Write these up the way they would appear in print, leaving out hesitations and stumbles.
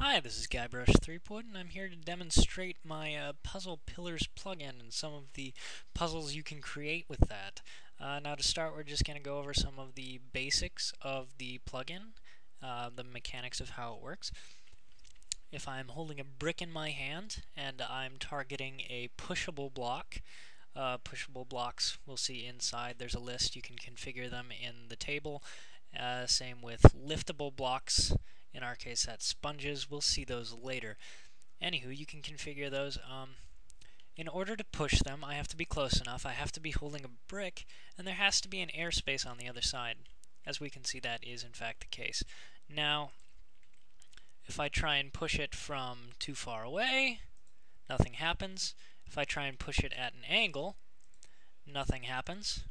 Hi, this is Guybrush3Wood, and I'm here to demonstrate my Puzzle Pillars plugin and some of the puzzles you can create with that. Now to start, we're just going to go over some of the basics of the plugin, the mechanics of how it works. If I'm holding a brick in my hand and I'm targeting a pushable block, pushable blocks we'll see inside. There's a list. You can configure them in the table. Same with liftable blocks. In our case, that's sponges. We'll see those later. Anywho, you can configure those. In order to push them, I have to be close enough. I have to be holding a brick, and there has to be an airspace on the other side. As we can see, that is in fact the case. Now, if I try and push it from too far away, nothing happens. If I try and push it at an angle, nothing happens.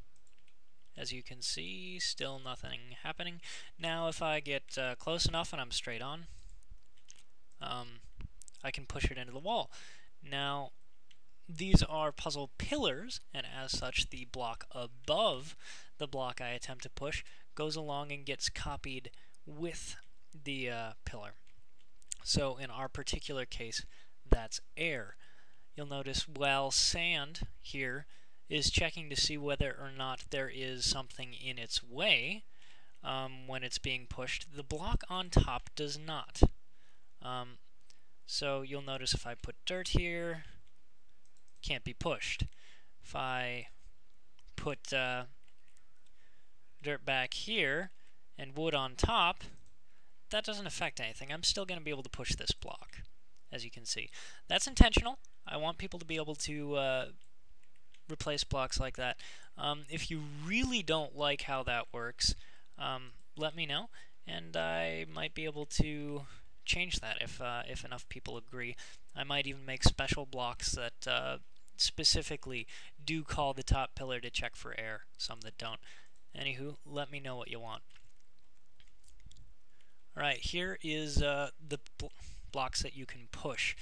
As you can see, still nothing happening. Now if I get close enough and I'm straight on, I can push it into the wall. Now, these are puzzle pillars, and as such, the block above the block I attempt to push goes along and gets copied with the pillar. So in our particular case, that's air. You'll notice while sand here is checking to see whether or not there is something in its way when it's being pushed, the block on top does not. So you'll notice if I put dirt here, can't be pushed. If I put dirt back here and wood on top, that doesn't affect anything. I'm still going to be able to push this block, as you can see. That's intentional. I want people to be able to replace blocks like that. If you really don't like how that works, let me know, and I might be able to change that if enough people agree. I might even make special blocks that specifically do call the top pillar to check for air, some that don't. Anywho, let me know what you want. Alright, here is the blocks that you can push.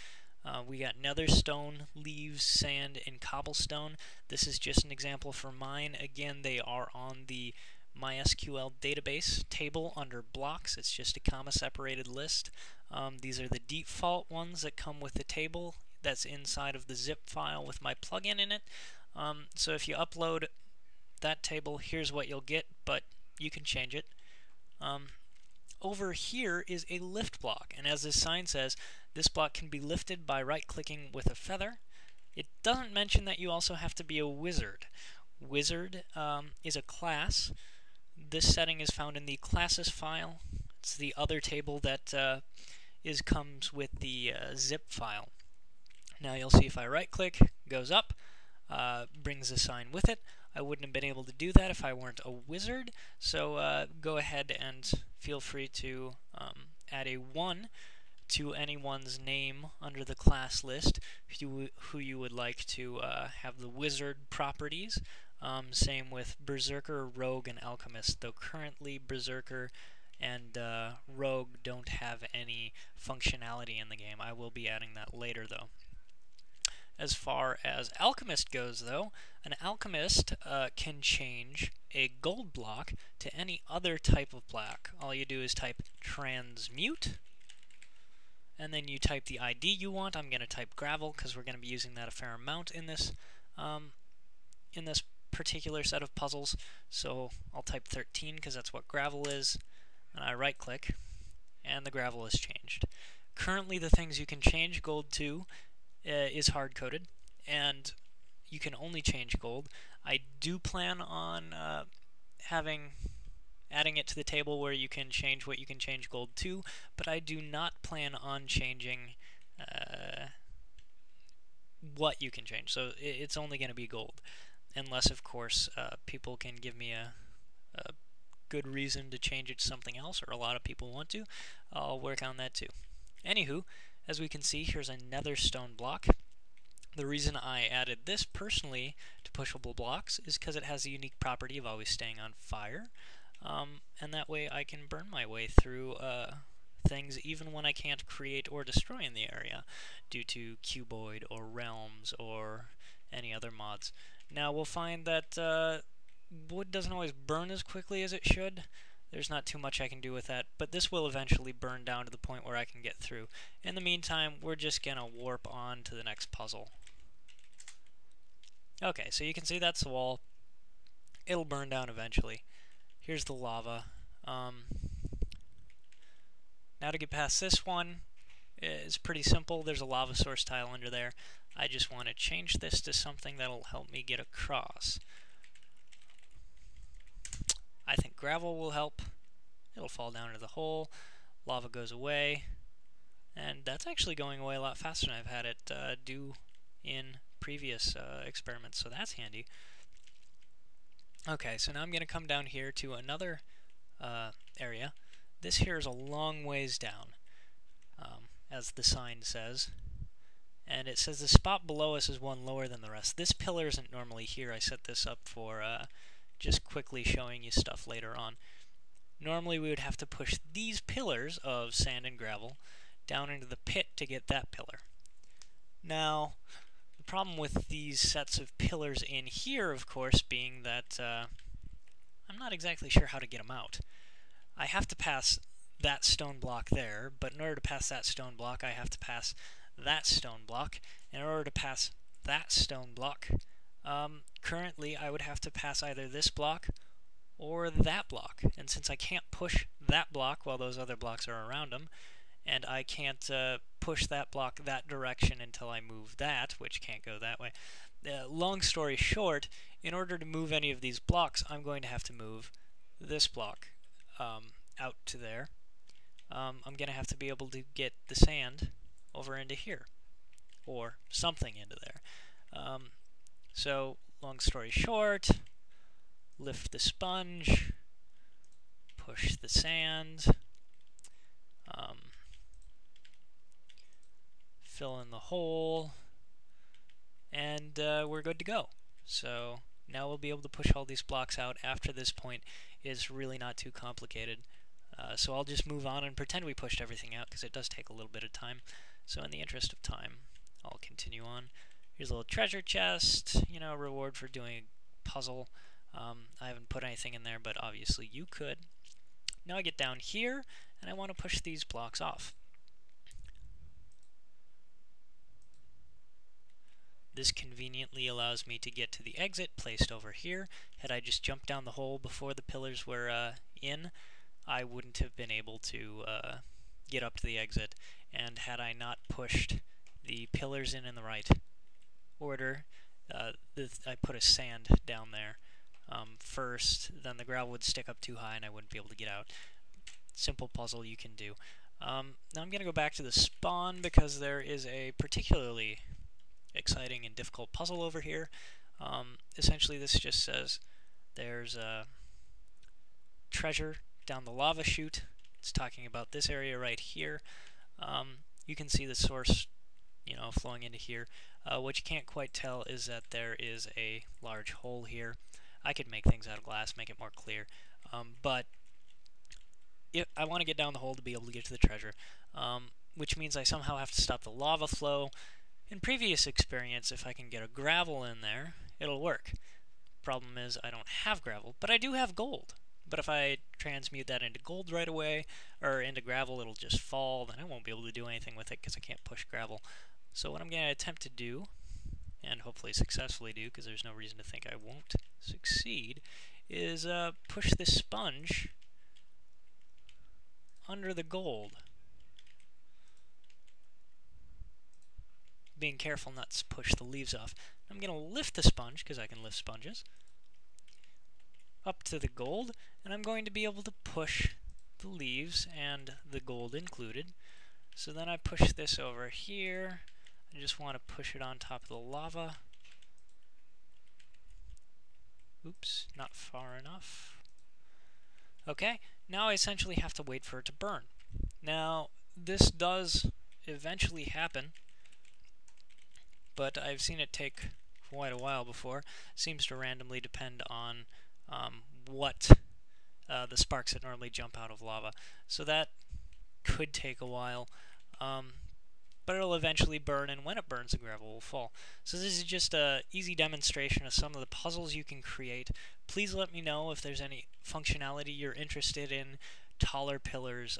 We got nether stone, leaves, sand, and cobblestone. This is just an example for mine. Again, they are on the MySQL database table under blocks. It's just a comma-separated list. These are the default ones that come with the table that's inside of the zip file with my plugin in it. So if you upload that table, here's what you'll get, but you can change it. Over here is a lift block, and as this sign says, this block can be lifted by right-clicking with a feather. It doesn't mention that you also have to be a wizard. Wizard is a class. This setting is found in the classes file. It's the other table that comes with the zip file. Now you'll see if I right-click, goes up, brings the sign with it. I wouldn't have been able to do that if I weren't a wizard, so go ahead and feel free to add a 1 to anyone's name under the class list who you would like to have the wizard properties. Same with Berserker, Rogue, and Alchemist, though currently Berserker and Rogue don't have any functionality in the game. I will be adding that later, though. As far as Alchemist goes, though, an Alchemist can change a gold block to any other type of block. All you do is type transmute, and then you type the ID you want. I'm going to type gravel because we're going to be using that a fair amount in this particular set of puzzles. So I'll type 13 because that's what gravel is, and I right-click, and the gravel is changed. Currently, the things you can change gold to is hard-coded, and you can only change gold. I do plan on adding it to the table where you can change what you can change gold to, but I do not plan on changing what you can change. So it's only going to be gold, unless, of course, people can give me a good reason to change it to something else, or a lot of people want to. I'll work on that too. Anywho, as we can see, here's a nether stone block. The reason I added this personally to pushable blocks is because it has the unique property of always staying on fire, and that way I can burn my way through things even when I can't create or destroy in the area due to cuboid or realms or any other mods. Now we'll find that wood doesn't always burn as quickly as it should. there's not too much I can do with that, but this will eventually burn down to the point where I can get through. In the meantime, we're just going to warp on to the next puzzle. Okay, so you can see that's the wall. It'll burn down eventually. Here's the lava. Now to get past this one is pretty simple. There's a lava source tile under there. I just want to change this to something that'll help me get across. I think gravel will help. It'll fall down into the hole. Lava goes away. And that's actually going away a lot faster than I've had it do in previous experiments, so that's handy. Okay, so now I'm going to come down here to another area. This here is a long ways down, as the sign says. And it says the spot below us is one lower than the rest. This pillar isn't normally here. I set this up for just quickly showing you stuff later on. Normally we would have to push these pillars of sand and gravel down into the pit to get that pillar. Now, the problem with these sets of pillars in here, of course, being that I'm not exactly sure how to get them out. I have to pass that stone block there, but in order to pass that stone block, I have to pass that stone block. In order to pass that stone block, currently I would have to pass either this block or that block. And since I can't push that block while those other blocks are around them, and I can't push that block that direction until I move that, which can't go that way. Long story short, in order to move any of these blocks, I'm going to have to move this block out to there. I'm going to have to be able to get the sand over into here, or something into there. So, long story short, lift the sponge, push the sand, fill in the hole, and we're good to go. So now we'll be able to push all these blocks out. After this point is really not too complicated. So I'll just move on and pretend we pushed everything out, because it does take a little bit of time. So in the interest of time, I'll continue on. Here's a little treasure chest, you know, reward for doing a puzzle. I haven't put anything in there, but obviously you could. Now I get down here, and I want to push these blocks off. This conveniently allows me to get to the exit placed over here. Had I just jumped down the hole before the pillars were in, I wouldn't have been able to get up to the exit. And had I not pushed the pillars in the right order, I put a sand down there first, then the gravel would stick up too high and I wouldn't be able to get out. Simple puzzle you can do. Now I'm going to go back to the spawn because there is a particularly exciting and difficult puzzle over here. Essentially this just says there's a treasure down the lava chute. It's talking about this area right here. You can see the source, you know, flowing into here. What you can't quite tell is that there is a large hole here. I could make things out of glass, make it more clear, but I want to get down the hole to be able to get to the treasure, which means I somehow have to stop the lava flow. In previous experience, if I can get a gravel in there, it'll work. Problem is, I don't have gravel, but I do have gold. But if I transmute that into gold right away, or into gravel, it'll just fall, then I won't be able to do anything with it because I can't push gravel. So what I'm going to attempt to do, and hopefully successfully do, because there's no reason to think I won't succeed, is push this sponge under the gold. Being careful not to push the leaves off. I'm going to lift the sponge, because I can lift sponges, up to the gold, and I'm going to be able to push the leaves, and the gold included. So then I push this over here. I just want to push it on top of the lava. Oops, not far enough. Okay, now I essentially have to wait for it to burn. Now, this does eventually happen, but I've seen it take quite a while before. Seems to randomly depend on what the sparks that normally jump out of lava. So that could take a while. but it'll eventually burn, and when it burns, the gravel will fall. So this is just a easy demonstration of some of the puzzles you can create. Please let me know if there's any functionality you're interested in, taller pillars,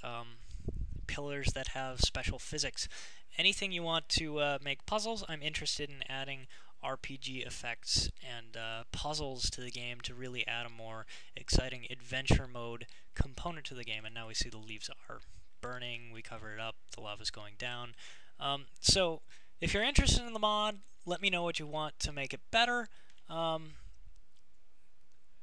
pillars that have special physics. Anything you want to make puzzles, I'm interested in adding RPG effects and puzzles to the game to really add a more exciting adventure mode component to the game. And now we see the leaves are burning, we cover it up, the lava's going down. So if you're interested in the mod, let me know what you want to make it better. And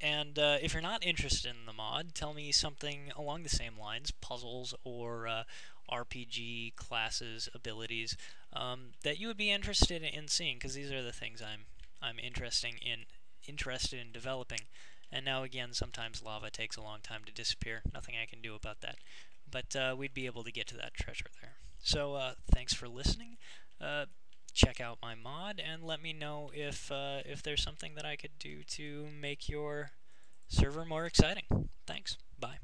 if you're not interested in the mod, tell me something along the same lines, puzzles or RPG classes, abilities, that you would be interested in seeing, because these are the things I'm interested in developing. And now again, sometimes lava takes a long time to disappear. Nothing I can do about that. But we'd be able to get to that treasure there. So thanks for listening. Check out my mod and let me know if there's something that I could do to make your server more exciting. Thanks. Bye.